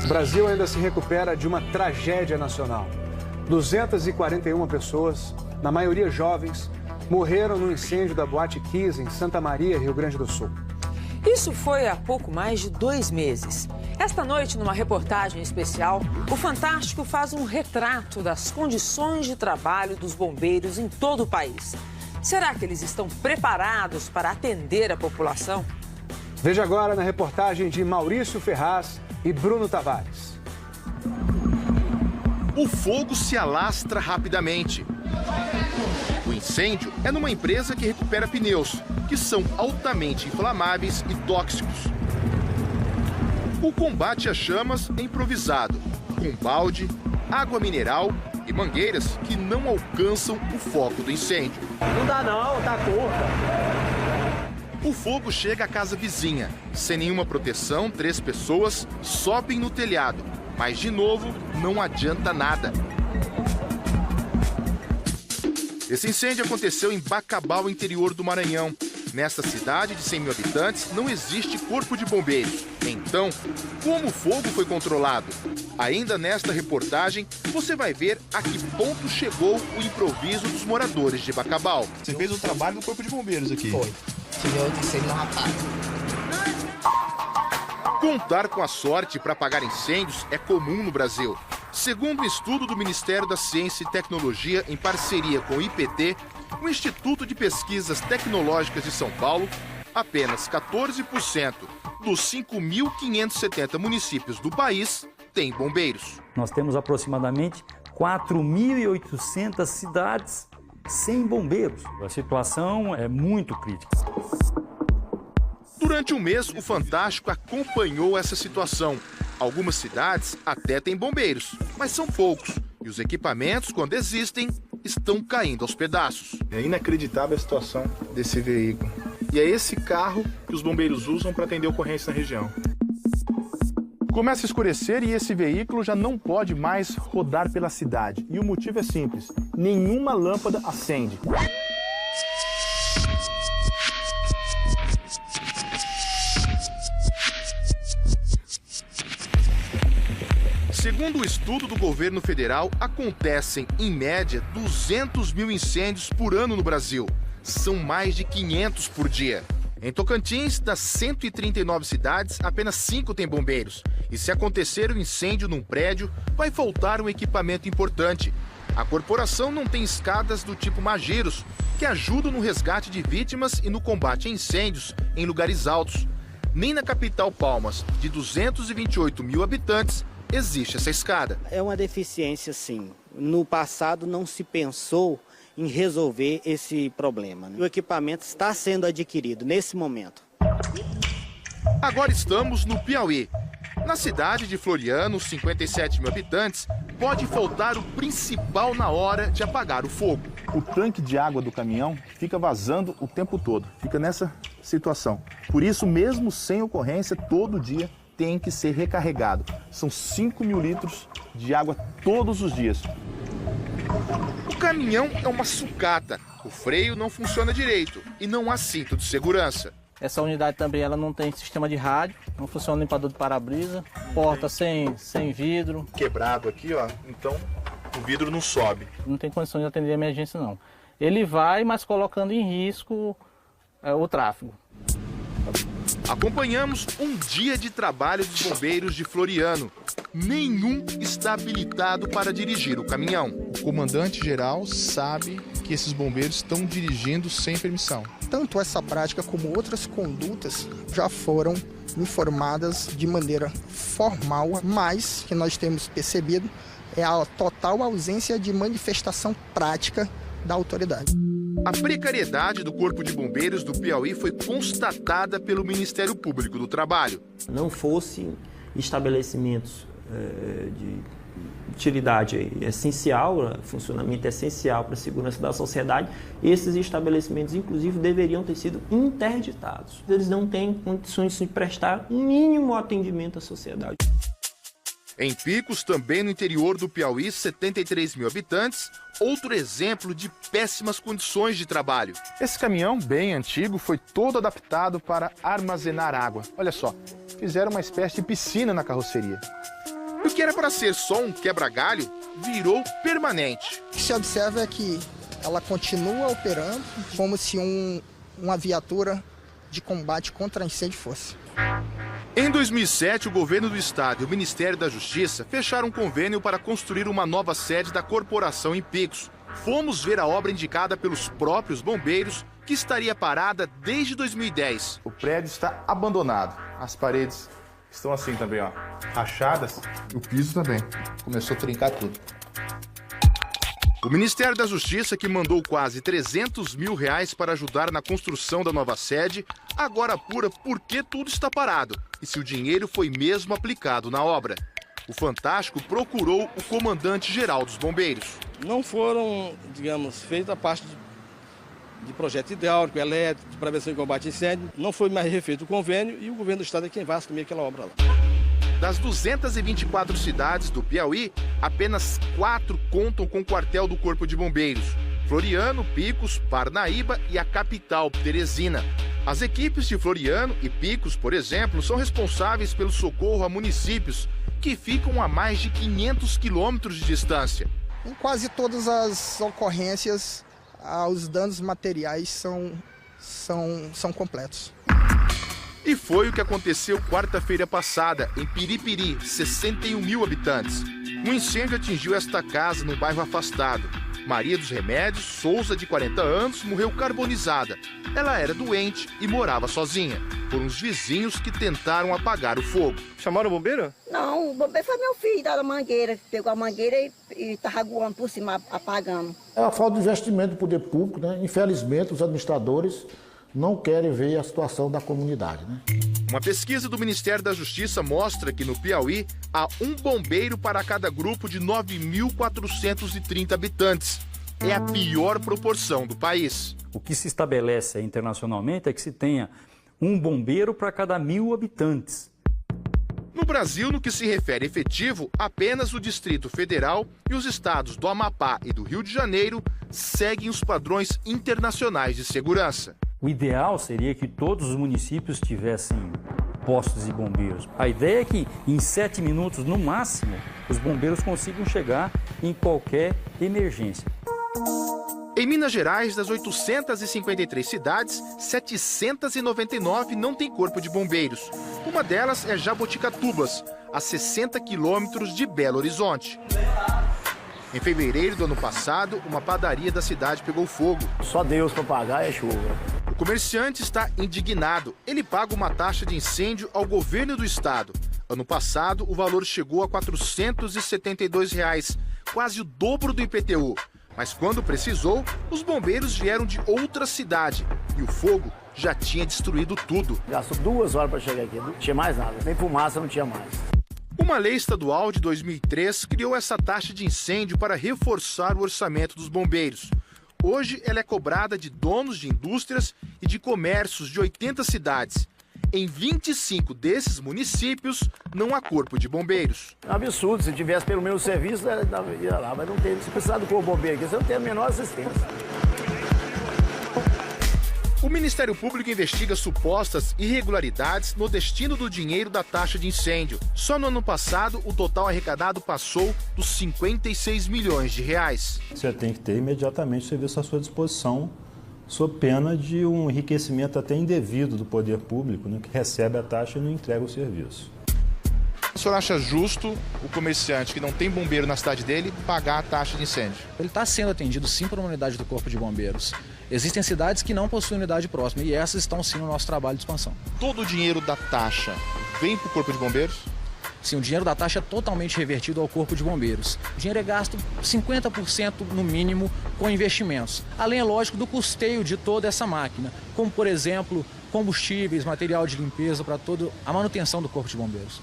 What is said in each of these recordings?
O Brasil ainda se recupera de uma tragédia nacional. 241 pessoas, na maioria jovens, morreram no incêndio da Boate Kiss em Santa Maria, Rio Grande do Sul. Isso foi há pouco mais de 2 meses. Esta noite, numa reportagem especial, o Fantástico faz um retrato das condições de trabalho dos bombeiros em todo o país. Será que eles estão preparados para atender a população? Veja agora na reportagem de Maurício Ferraz e Bruno Tavares. O fogo se alastra rapidamente. O incêndio é numa empresa que recupera pneus, que são altamente inflamáveis e tóxicos. O combate às chamas é improvisado, com balde, água mineral e mangueiras que não alcançam o foco do incêndio. Não dá não, tá curta. O fogo chega à casa vizinha. Sem nenhuma proteção, 3 pessoas sobem no telhado. Mas, de novo, não adianta nada. Esse incêndio aconteceu em Bacabal, interior do Maranhão. Nesta cidade de 100 mil habitantes, não existe corpo de bombeiros. Então, como o fogo foi controlado? Ainda nesta reportagem, você vai ver a que ponto chegou o improviso dos moradores de Bacabal. Você fez o trabalho do corpo de bombeiros aqui. Foi. Tive outro incêndio no rapaz. Contar com a sorte para apagar incêndios é comum no Brasil. Segundo um estudo do Ministério da Ciência e Tecnologia, em parceria com o IPT, o Instituto de Pesquisas Tecnológicas de São Paulo, apenas 14% dos 5.570 municípios do país têm bombeiros. Nós temos aproximadamente 4.800 cidades sem bombeiros. A situação é muito crítica. Durante um mês, o Fantástico acompanhou essa situação. Algumas cidades até têm bombeiros, mas são poucos. E os equipamentos, quando existem, estão caindo aos pedaços. É inacreditável a situação desse veículo. E é esse carro que os bombeiros usam para atender ocorrência na região. Começa a escurecer e esse veículo já não pode mais rodar pela cidade. E o motivo é simples: nenhuma lâmpada acende. Segundo o estudo do governo federal, acontecem, em média, 200 mil incêndios por ano no Brasil. São mais de 500 por dia. Em Tocantins, das 139 cidades, apenas 5 têm bombeiros. E se acontecer um incêndio num prédio, vai faltar um equipamento importante. A corporação não tem escadas do tipo Magiros, que ajudam no resgate de vítimas e no combate a incêndios em lugares altos. Nem na capital Palmas, de 228 mil habitantes, existe essa escada. É uma deficiência, sim. No passado não se pensou em resolver esse problema. O equipamento está sendo adquirido nesse momento. Agora estamos no Piauí. Na cidade de Floriano, 57 mil habitantes, pode faltar o principal na hora de apagar o fogo. O tanque de água do caminhão fica vazando o tempo todo, fica nessa situação. Por isso, mesmo sem ocorrência, todo dia tem que ser recarregado. São 5 mil litros de água todos os dias. O caminhão é uma sucata. O freio não funciona direito e não há cinto de segurança. Essa unidade também ela não tem sistema de rádio, não funciona limpador de para-brisa, porta sem vidro. Quebrado aqui, ó, então o vidro não sobe. Não tem condição de atender a emergência, não. Ele vai, mas colocando em risco o tráfego. Acompanhamos um dia de trabalho dos bombeiros de Floriano. Nenhum está habilitado para dirigir o caminhão. O comandante-geral sabe que esses bombeiros estão dirigindo sem permissão. Tanto essa prática como outras condutas já foram informadas de maneira formal, mas que nós temos percebido é a total ausência de manifestação prática da autoridade. A precariedade do Corpo de Bombeiros do Piauí foi constatada pelo Ministério Público do Trabalho. Não fossem estabelecimentos de utilidade essencial, funcionamento essencial para a segurança da sociedade, esses estabelecimentos, inclusive, deveriam ter sido interditados. Eles não têm condições de prestar o mínimo atendimento à sociedade. Em Picos, também no interior do Piauí, 73 mil habitantes, outro exemplo de péssimas condições de trabalho. Esse caminhão, bem antigo, foi todo adaptado para armazenar água. Olha só, fizeram uma espécie de piscina na carroceria. O que era para ser só um quebra-galho, virou permanente. O que se observa é que ela continua operando como se uma viatura de combate contra incêndio fosse. Em 2007, o governo do estado e o Ministério da Justiça fecharam um convênio para construir uma nova sede da corporação em Picos. Fomos ver a obra indicada pelos próprios bombeiros, que estaria parada desde 2010. O prédio está abandonado. As paredes estão assim também, ó, rachadas. E o piso também. Começou a trincar tudo. O Ministério da Justiça, que mandou quase 300 mil reais para ajudar na construção da nova sede, agora apura por que tudo está parado e se o dinheiro foi mesmo aplicado na obra. O Fantástico procurou o comandante-geral dos bombeiros. Não foram, digamos, feita a parte de projeto hidráulico, elétrico, de prevenção e combate a incêndio. Não foi mais refeito o convênio e o governo do estado é quem vai assumir aquela obra lá. Das 224 cidades do Piauí, apenas 4 contam com quartel do Corpo de Bombeiros: Floriano, Picos, Parnaíba e a capital, Teresina. As equipes de Floriano e Picos, por exemplo, são responsáveis pelo socorro a municípios que ficam a mais de 500 quilômetros de distância. Em quase todas as ocorrências, os danos materiais são completos. E foi o que aconteceu quarta-feira passada, em Piripiri, 61 mil habitantes. Um incêndio atingiu esta casa num bairro afastado. Maria dos Remédios Souza, de 40 anos, morreu carbonizada. Ela era doente e morava sozinha. Foram os vizinhos que tentaram apagar o fogo. Chamaram o bombeiro? Não, o bombeiro foi meu filho, da mangueira. Pegou a mangueira e estava voando por cima, apagando. É a falta de investimento do poder público, né? Infelizmente, os administradores não querem ver a situação da comunidade, né? Uma pesquisa do Ministério da Justiça mostra que no Piauí há um bombeiro para cada grupo de 9.430 habitantes. É a pior proporção do país. O que se estabelece internacionalmente é que se tenha um bombeiro para cada 1.000 habitantes. No Brasil, no que se refere efetivo, apenas o Distrito Federal e os estados do Amapá e do Rio de Janeiro seguem os padrões internacionais de segurança. O ideal seria que todos os municípios tivessem postos de bombeiros. A ideia é que em 7 minutos, no máximo, os bombeiros consigam chegar em qualquer emergência. Em Minas Gerais, das 853 cidades, 799 não têm corpo de bombeiros. Uma delas é Jaboticatubas, a 60 quilômetros de Belo Horizonte. Em fevereiro do ano passado, uma padaria da cidade pegou fogo. Só Deus para pagar é chuva. O comerciante está indignado. Ele paga uma taxa de incêndio ao governo do estado. Ano passado, o valor chegou a R$ 472, quase o dobro do IPTU. Mas quando precisou, os bombeiros vieram de outra cidade e o fogo já tinha destruído tudo. Gastou 2 horas para chegar aqui, não tinha mais nada, nem fumaça não tinha mais. Uma lei estadual de 2003 criou essa taxa de incêndio para reforçar o orçamento dos bombeiros. Hoje ela é cobrada de donos de indústrias e de comércios de 80 cidades. Em 25 desses municípios não há corpo de bombeiros. É um absurdo, se tivesse pelo menos serviço, ia lá, mas não tem. Se precisar do corpo bombeiro aqui, você não tem a menor assistência. O Ministério Público investiga supostas irregularidades no destino do dinheiro da taxa de incêndio. Só no ano passado, o total arrecadado passou dos 56 milhões de reais. Você tem que ter imediatamente o serviço à sua disposição, sob pena de um enriquecimento até indevido do poder público, né, que recebe a taxa e não entrega o serviço. O senhor acha justo o comerciante que não tem bombeiro na cidade dele pagar a taxa de incêndio? Ele está sendo atendido sim por uma unidade do Corpo de Bombeiros. Existem cidades que não possuem unidade próxima e essas estão sim no nosso trabalho de expansão. Todo o dinheiro da taxa vem para o Corpo de Bombeiros? Sim, o dinheiro da taxa é totalmente revertido ao Corpo de Bombeiros. O dinheiro é gasto 50% no mínimo com investimentos. Além, é lógico, do custeio de toda essa máquina, como, por exemplo, combustíveis, material de limpeza para toda a manutenção do Corpo de Bombeiros.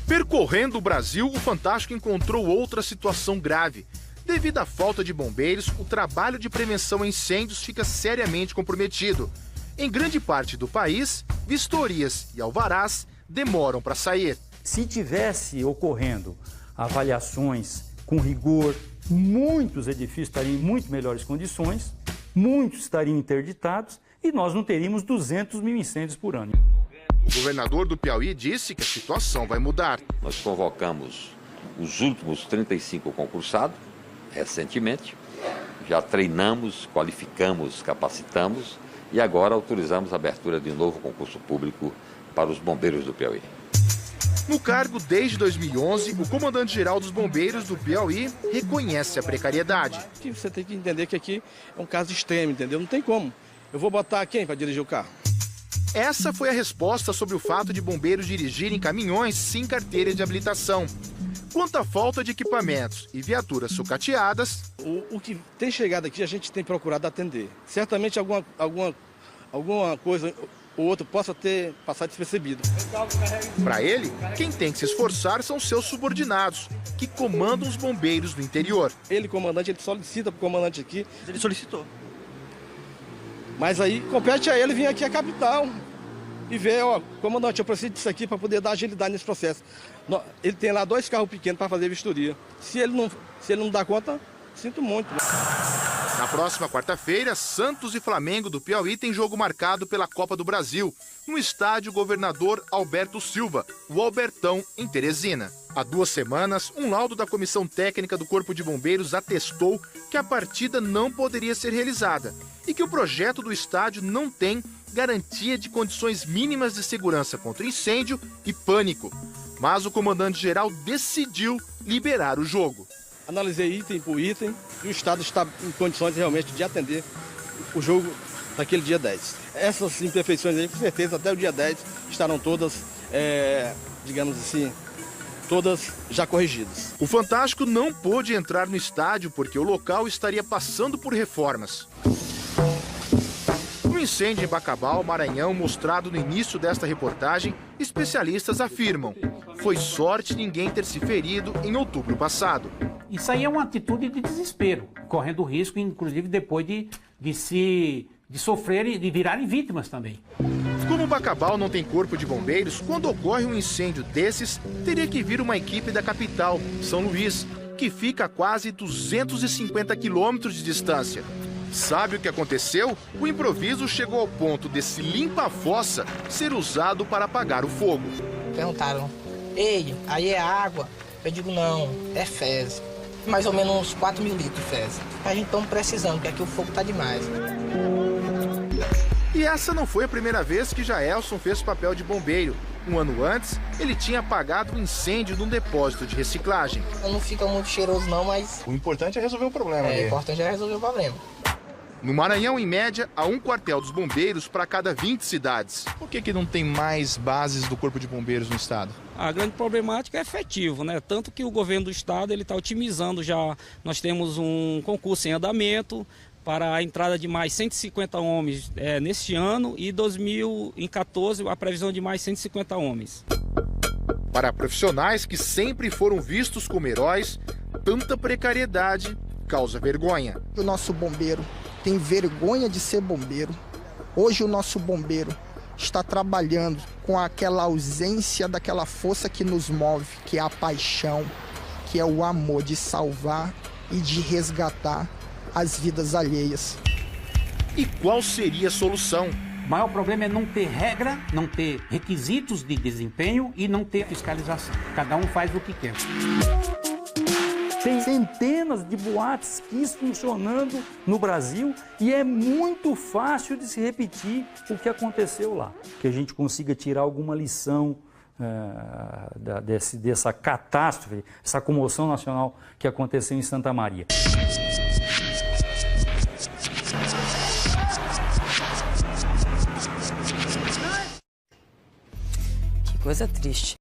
Percorrendo o Brasil, o Fantástico encontrou outra situação grave. Devido à falta de bombeiros, o trabalho de prevenção a incêndios fica seriamente comprometido. Em grande parte do país, vistorias e alvarás demoram para sair. Se tivesse ocorrendo avaliações com rigor, muitos edifícios estariam em muito melhores condições, muitos estariam interditados e nós não teríamos 200 mil incêndios por ano. O governador do Piauí disse que a situação vai mudar. Nós convocamos os últimos 35 concursados, recentemente, já treinamos, qualificamos, capacitamos e agora autorizamos a abertura de um novo concurso público para os bombeiros do Piauí. No cargo desde 2011, o comandante-geral dos bombeiros do Piauí reconhece a precariedade. Você tem que entender que aqui é um caso extremo, entendeu? Não tem como. Eu vou botar quem para dirigir o carro? Essa foi a resposta sobre o fato de bombeiros dirigirem caminhões sem carteira de habilitação. Quanto à falta de equipamentos e viaturas sucateadas... O que tem chegado aqui, a gente tem procurado atender. Certamente alguma coisa ou outra possa ter passado despercebido. Para ele, quem tem que se esforçar são seus subordinados, que comandam os bombeiros do interior. Ele, comandante, ele solicita para o comandante aqui. Ele solicitou. Mas aí compete a ele vir aqui à capital e ver, ó, comandante, eu preciso disso aqui para poder dar agilidade nesse processo. Ele tem lá 2 carros pequenos para fazer vistoria. Se ele não dá conta, sinto muito. Na próxima quarta-feira, Santos e Flamengo do Piauí têm jogo marcado pela Copa do Brasil, no estádio Governador Alberto Silva, o Albertão, em Teresina. Há 2 semanas, um laudo da Comissão Técnica do Corpo de Bombeiros atestou que a partida não poderia ser realizada e que o projeto do estádio não tem garantia de condições mínimas de segurança contra incêndio e pânico. Mas o comandante-geral decidiu liberar o jogo. Analisei item por item e o Estado está em condições realmente de atender o jogo naquele dia 10. Essas imperfeições aí, com certeza, até o dia 10 estarão todas, digamos assim, todas já corrigidas. O Fantástico não pôde entrar no estádio porque o local estaria passando por reformas. No incêndio em Bacabal, Maranhão, mostrado no início desta reportagem, especialistas afirmam: foi sorte ninguém ter se ferido em outubro passado. Isso aí é uma atitude de desespero, correndo risco, inclusive, depois de sofrerem e de virarem vítimas também. Como Bacabal não tem corpo de bombeiros, quando ocorre um incêndio desses, teria que vir uma equipe da capital, São Luís, que fica a quase 250 quilômetros de distância. Sabe o que aconteceu? O improviso chegou ao ponto desse limpa-fossa ser usado para apagar o fogo. Perguntaram: ei, aí é água? Eu digo: não, é fezes. Mais ou menos uns 4 mil litros de fezes. A gente está precisando, porque aqui o fogo está demais. E essa não foi a primeira vez que Jaelson fez papel de bombeiro. Um ano antes, ele tinha apagado um incêndio num depósito de reciclagem. Não fica muito cheiroso não, mas... O importante é resolver o problema. O importante é resolver o problema. No Maranhão, em média, há um quartel dos bombeiros para cada 20 cidades. Por que não tem mais bases do Corpo de Bombeiros no estado? A grande problemática é efetivo, né? Tanto que o governo do estado está otimizando já. Nós temos um concurso em andamento para a entrada de mais 150 homens neste ano e 2014 a previsão de mais 150 homens. Para profissionais que sempre foram vistos como heróis, tanta precariedade causa vergonha. O nosso bombeiro tem vergonha de ser bombeiro. Hoje o nosso bombeiro está trabalhando com aquela ausência daquela força que nos move, que é a paixão, que é o amor de salvar e de resgatar as vidas alheias. E qual seria a solução? O maior problema é não ter regra, não ter requisitos de desempenho e não ter fiscalização. Cada um faz o que quer. Tem centenas de boates funcionando no Brasil e é muito fácil de se repetir o que aconteceu lá. Que a gente consiga tirar alguma lição dessa catástrofe, essa comoção nacional que aconteceu em Santa Maria. Que coisa triste.